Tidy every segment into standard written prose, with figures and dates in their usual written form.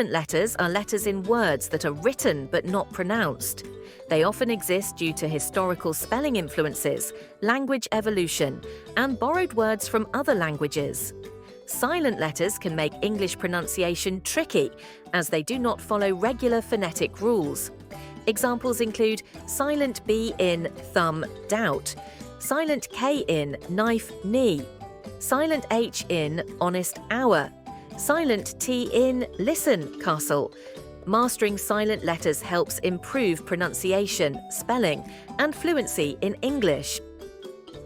Silent letters are letters in words that are written but not pronounced. They often exist due to historical spelling influences, language evolution, and borrowed words from other languages. Silent letters can make English pronunciation tricky, as they do not follow regular phonetic rules. Examples include silent B in thumb, doubt, silent K in knife, knee, silent H in honest, hour, silent T in listen, castle. Mastering silent letters helps improve pronunciation, spelling, and fluency in English.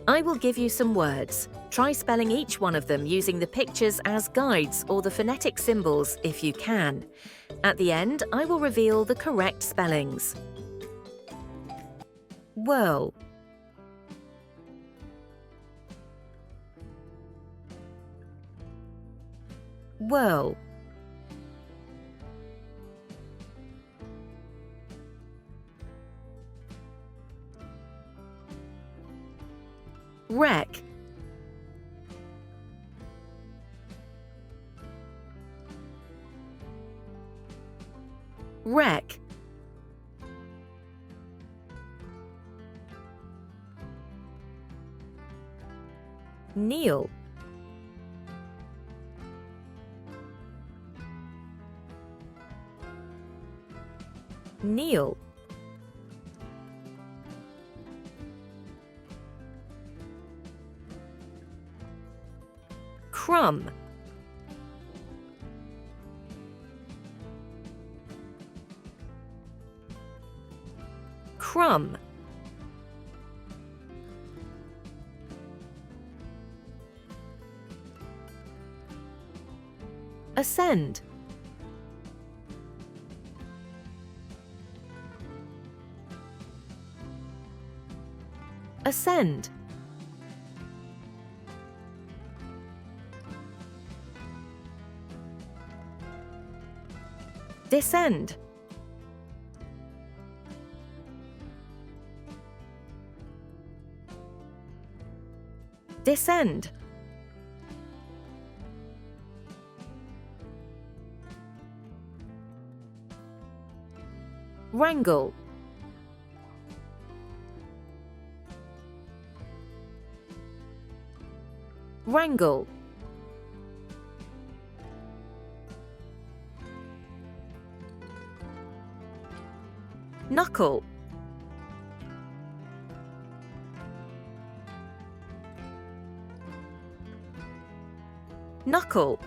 I will give you some words. Try spelling each one of them using the pictures as guides or the phonetic symbols if you can. At the end, I will reveal the correct spellings. Whirl. Whirl. Wreck. Wreck. Kneel. Kneel. Crumb. Crumb. Ascend. Ascend. Descend. Descend. Wrangle. Wrangle. Knuckle. Knuckle.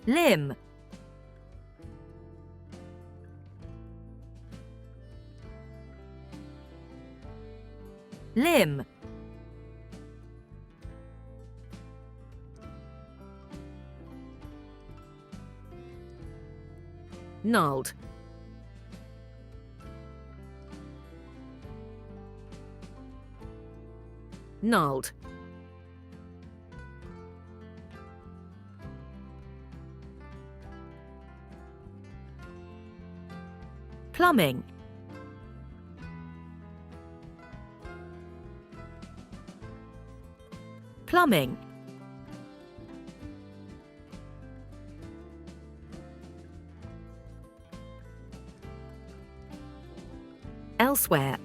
Limb. Limb. Gnarled. Gnarled. Plumbing. Plumbing. Elsewhere.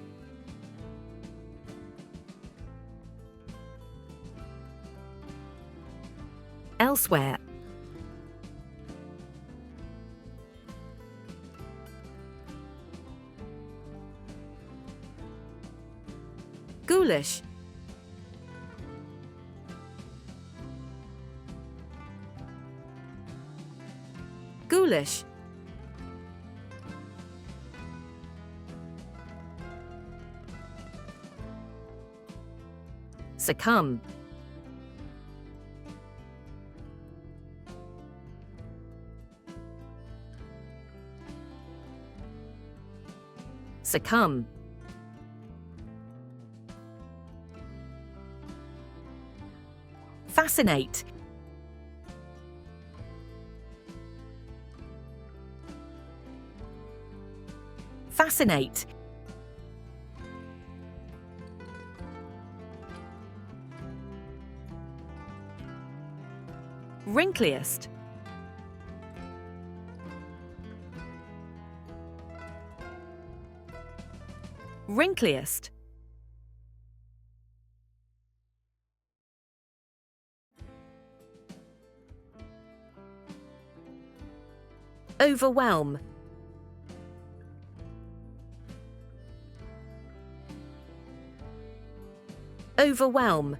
Elsewhere. Ghoulish. Ghoulish. Succumb. Succumb. Fascinate. Fascinate. Wrinkliest. Wrinkliest. Overwhelm. Overwhelm.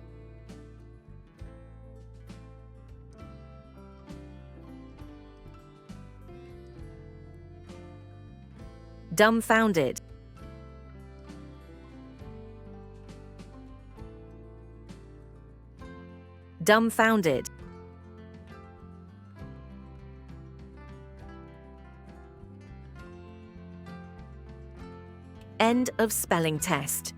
Dumbfounded. Dumbfounded. End of spelling test.